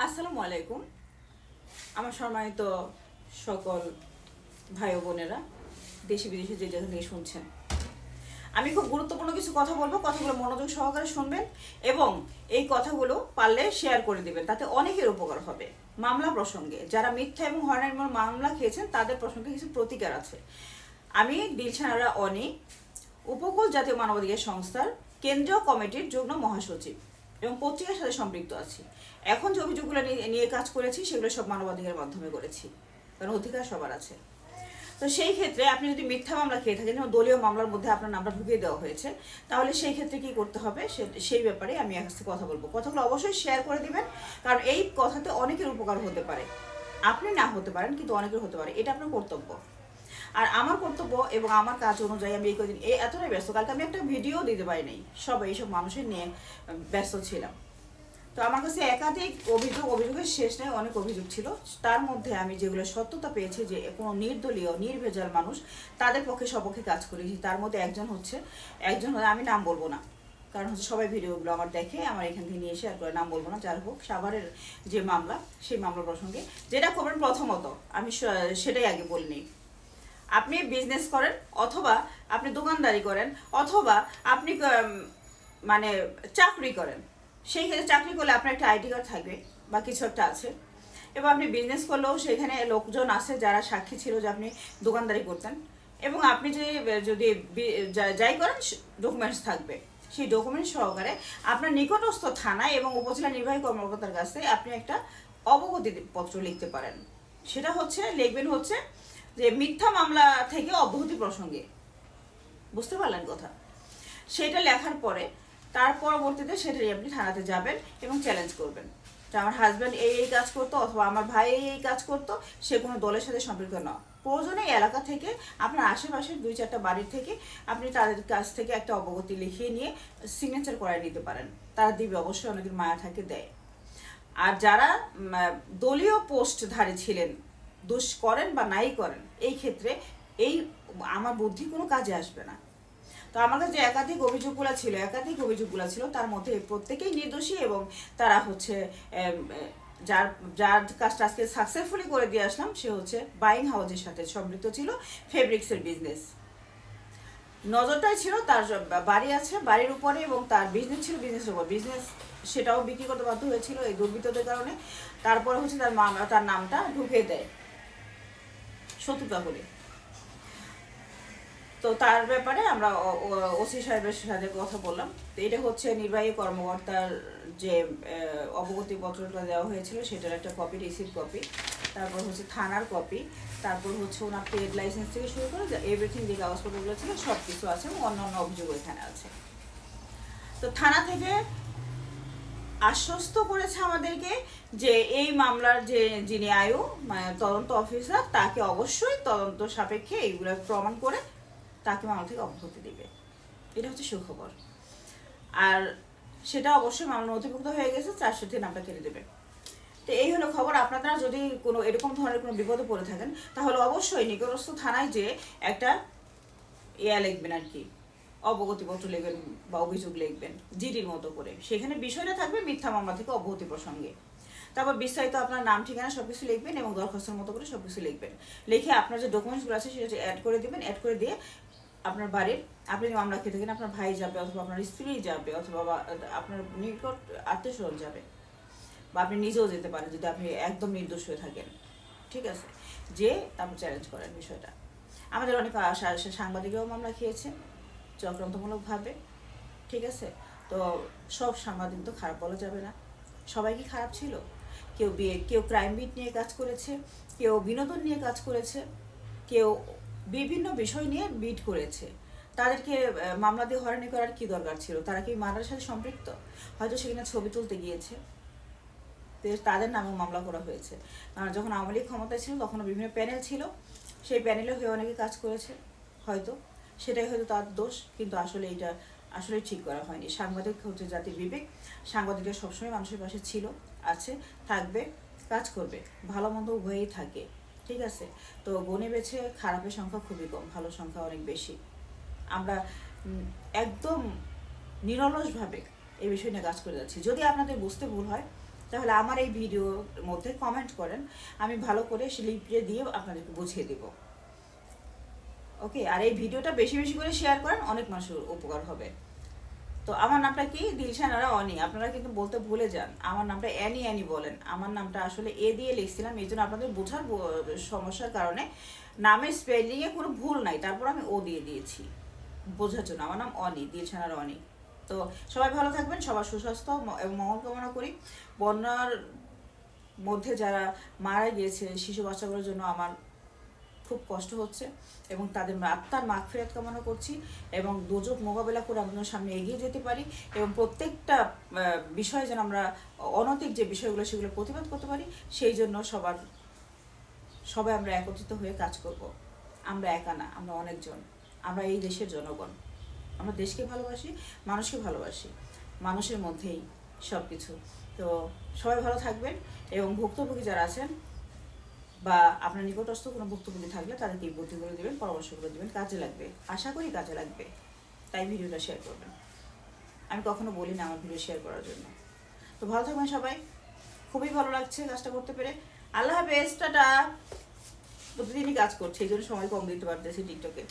আসসালামু আলাইকুম। আমার সম্মানিত সকল ভাই ও বোনেরা, দেশে বিদেশে যে যেখান থেকে শুনছেন, আমি খুব গুরুত্বপূর্ণ কিছু কথা বলবো। কথাগুলো মনোযোগ সহকারে শুনবেন এবং এই কথাগুলো পারলে শেয়ার করে দিবেন, তাতে অনেকের উপকার হবে। মামলা প্রসঙ্গে যারা মিথ্যা এবং হয়রানির মামলা খেয়েছেন তাদের প্রসঙ্গে কিছু প্রতিকার আছে। আমি দিলশানারা অনি, উপকূল জাতীয় মানবাধিকার সংস্থার কেন্দ্রীয় কমিটির যুগ্ম মহাসচিব এবং পত্রিকার সাথে সম্পৃক্ত আছি। এখন যে অভিযোগগুলো নিয়ে কাজ করেছি সেগুলো সব মানবাধিকারের মাধ্যমে করেছি, কারণ অধিকার সবার আছে। তো সেই ক্ষেত্রে আপনি যদি মিথ্যা মামলা খেয়ে থাকেন, যেমন দলীয় মামলার মধ্যে আপনার নামটা ঢুকিয়ে দেওয়া হয়েছে, তাহলে সেই ক্ষেত্রে কি করতে হবে সেই ব্যাপারে আমি এক কাছে কথা বলবো। কথাগুলো অবশ্যই শেয়ার করে দিবেন, কারণ এই কথাতে অনেকের উপকার হতে পারে। আপনি না হতে পারেন, কিন্তু অনেকের হতে পারে, এটা আপনার কর্তব্য। আর আমার কর্তব্য এবং আমার কাজ অনুযায়ী আমি এই কদিন এতটাই ব্যস্ত, কালকে আমি একটা ভিডিও দিতে পারি নাই, সব এইসব মানুষের নিয়ে ব্যস্ত ছিলাম। তো আমার কাছে একাধিক অভিযোগের শেষ নেই, অনেক অভিযোগ ছিল। তার মধ্যে আমি যেগুলো সত্যতা পেয়েছি যে কোনো নির্দলীয় নির্ভেজাল মানুষ, তাদের পক্ষে সপক্ষে কাজ করেছি। তার মধ্যে একজন আমি নাম বলবো না, কারণ হচ্ছে সবাই ভিডিওগুলো আমার দেখে, আমার এখান থেকে নিয়ে এসে আর করে নাম বলবো না। যার হোক, সাভারের যে মামলা, সেই মামলা প্রসঙ্গে যেটা করবেন, প্রথমত আমি সেটাই আগে বলিনি। আপনি বিজনেস করেন, অথবা আপনি দোকানদারি করেন, অথবা আপনি মানে চাকরি করেন, সেই ক্ষেত্রে চাকরি করলে আপনার একটা আইডি কার্ড থাকবে বা কিছু একটা আছে। এবং আপনি বিজনেস করলেও সেখানে লোকজন আছে যারা সাক্ষী ছিল যে আপনি দোকানদারি করতেন। এবং আপনি যদি যাই করেন, ডকুমেন্টস থাকবে। সেই ডকুমেন্টস সহকারে আপনার নিকটস্থ থানায় এবং উপজেলা নির্বাহী কর্মকর্তার কাছে আপনি একটা অবগতি পত্র লিখতে পারেন। সেটা লিখবেন যে মিথ্যা মামলা থেকে অব্যাহতি প্রসঙ্গে। বুঝতে পারলেন কথা? সেটা লেখার পরে তার পরবর্তীতে সেটাই আপনি থানাতে যাবেন এবং চ্যালেঞ্জ করবেন যে আমার হাজব্যান্ড এই কাজ করতো, অথবা আমার ভাই এই কাজ করতো, সে কোনো দলের সাথে সম্পৃক্ত না। প্রয়োজনে এলাকা থেকে, আপনার আশেপাশের 2-4টা বাড়ির থেকে আপনি তাদের কাছ থেকে একটা অবগতি লিখিয়ে নিয়ে সিগনেচার করায় নিতে পারেন। তারা দিবে, অবশ্যই অনেকের মায়া থাকে, দেয়। আর যারা দলীয় পোস্টধারী ছিলেন, দোষ করেন বা নাই করেন, এই ক্ষেত্রে এই আমার বুদ্ধি কোনো কাজে আসবে না। তো আমার কাছে একাধিক অভিযোগগুলো ছিল, তার মধ্যে প্রত্যেকেই নির্দোষী এবং তারা যার যার কাজটা আজকে সাকসেসফুলি করে দিয়ে আসলাম, সে বাইং হাউসের সাথে সম্পৃক্ত ছিল, ফেব্রিক্সের বিজনেস। নজরটাই ছিল তার বাড়ি আছে, বাড়ির উপরে, এবং তার বিজনেস ছিল, বিজনেসের উপর বিজনেস, সেটাও বিক্রি করতে বাধ্য হয়েছিল এই দুর্বৃত্তদের কারণে। তারপরে তার নামটা ঢুকিয়ে দেয় শত্রুতা করে। তো তার ব্যাপারে আমরা ওসি সাহেবের সাথে কথা বললাম। তো এটা নির্বাহী কর্মকর্তার যে অবগতি পত্রটা দেওয়া হয়েছিল, সেটার একটা কপি, রিসিভ কপি, তারপর থানার কপি, তারপর ওনার ট্রেড লাইসেন্স থেকে শুরু করে এভরিথিং যে কাগজপত্রগুলো ছিল সব কিছু আছে, এবং অন্যান্য অভিযোগ এখানে আছে। তো থানা থেকে আশ্বস্ত করেছে আমাদেরকে যে এই মামলার যিনি তদন্ত অফিসার, তাকে অবশ্যই তদন্ত সাপেক্ষে এইগুলো প্রমাণ করে তাকে মামলা থেকে অব্যাহতি দিবে। এটা সুখবর। আর সেটা অবশ্যই মামলা নথিভুক্ত হয়ে গেছে, 403 নামটা কেটে দেবে। তো এই হলো খবর। আপনারা যদি কোনো এরকম ধরনের কোনো বিপদে পড়ে থাকেন, তাহলে অবশ্যই নিকটস্থ থানায় যে একটা লিখবেন, আর কি অবগতিপত্র লিখবেন বা অভিযোগ লিখবেন জিডির মতো করে। সেখানে বিষয়টা থাকবে মিথ্যা মামলা থেকে অব্যাহতি প্রসঙ্গে। তারপর বিস্তারিত আপনার নাম, ঠিকানা সবকিছু লিখবেন এবং দরখাস্তের মতো করে সবকিছু লিখবেন। লিখে আপনার যে ডকুমেন্টসগুলো আছে সেটা অ্যাড করে দেবেন। অ্যাড করে দিয়ে আপনার বাড়ির, আপনি মামলা খেয়ে থাকেন, আপনার ভাই যাবে, অথবা আপনার স্ত্রী যাবে, অথবা আপনার নিকট আত্মীয় স্বজন যাবে, বা আপনি নিজেও যেতে পারেন যদি আপনি একদম নির্দোষ হয়ে থাকেন। ঠিক আছে? যে তারপর চ্যালেঞ্জ করেন বিষয়টা। আমাদের অনেক সাংবাদিকরাও মামলা খেয়েছে চক্রান্তমূলকভাবে। ঠিক আছে? তো সব সাংবাদিক তো খারাপ বলা যাবে না। সবাই কি খারাপ ছিল? কেউ ক্রাইম বিট নিয়ে কাজ করেছে, কেউ বিনোদন নিয়ে কাজ করেছে, কেউ বিভিন্ন বিষয় নিয়ে বিট করেছে। তাদেরকে মামলা দিয়ে হয়রানি করার কি দরকার ছিল? তারা কি মামলার সাথে সম্পৃক্ত? হয়তো সেখানে ছবি তুলতে গিয়েছে, তাদের নামেও মামলা করা হয়েছে। যখন আওয়ামী লীগ ক্ষমতায় ছিল, তখনও বিভিন্ন প্যানেল ছিল, সেই প্যানেলে হয়ে অনেকে কাজ করেছে, হয়তো সেটাই হয়তো তার দোষ। কিন্তু এটা আসলে ঠিক করা হয়নি। সাংবাদিক জাতির বিবেক। সাংবাদিকরা সবসময় মানুষের পাশে ছিল, আছে, থাকবে, কাজ করবে, ভালো মন্দ উভয়েই থাকে। ঠিক আছে? তো গণে বেছে খারাপের সংখ্যা খুবই কম, ভালো সংখ্যা অনেক বেশি। আমরা একদম নিরলসভাবে এই বিষয় নিয়ে কাজ করে যাচ্ছি। যদি আপনাদের বুঝতে ভুল হয়, তাহলে আমার এই ভিডিওর মধ্যে কমেন্ট করেন, আমি ভালো করে লিপে দিয়ে আপনাদেরকে বুঝিয়ে দেব। ওকে, আর এই ভিডিওটা বেশি বেশি করে শেয়ার করেন, অনেক মানুষের উপকার হবে। তো আমার নামটা কি? দিলশান আরা অনি। আপনারা কিন্তু বলতে ভুলে যান, আমার নামটা অ্যানি অ্যানি বলেন। আমার নামটা আসলে এ দিয়ে লিখছিলাম, এই জন্য আপনাদের বোঝার সমস্যার কারণে নামের স্পেলিংয়ে কোনো ভুল নাই, তারপর আমি ও দিয়ে দিয়েছি বোঝার জন্য। আমার নাম অনি, দিলশান আরা অনি। তো সবাই ভালো থাকবেন, সবার সুস্বাস্থ্য এবং মঙ্গল কামনা করি। বন্যার মধ্যে যারা মারা গিয়েছে শিশু বাচ্চাগুলোর জন্য আমার খুব কষ্ট হচ্ছে, এবং তাদের আত্মার মাগফিরাত কামনা করছি, এবং দুর্যোগ মোকাবেলা করে আমরা সামনে এগিয়ে যেতে পারি, এবং প্রত্যেকটা বিষয়ে যেন আমরা অনৈতিক যে বিষয়গুলো সেগুলো প্রতিবাদ করতে পারি। সেই জন্য সবাই আমরা একত্রিত হয়ে কাজ করব। আমরা একা না, আমরা অনেকজন, আমরা এই দেশের জনগণ। আমরা দেশকে ভালোবাসি, মানুষকে ভালোবাসি, মানুষের মধ্যেই সব কিছু। তো সবাই ভালো থাকবেন, এবং ভুক্তভোগী যারা আছেন বা আপনার নিকটস্থ কোনো ভুক্তভোগী থাকলে তাদেরকে এই বুদ্ধিগুলো দেবেন, পরামর্শগুলো দেবেন, কাজে লাগবে, আশা করি কাজে লাগবে। তাই ভিডিওটা শেয়ার করবেন। আমি কখনো বলি না আমার ভিডিও শেয়ার করার জন্য। তো ভালো থাকবেন সবাই, খুবই ভালো লাগছে কাজটা করতে পেরে। আল্লাহ হাফেজ, টাটা। প্রতিদিনই কাজ করছি, এই জন্য সময় কম দিতে পারতেছি টিকটকে।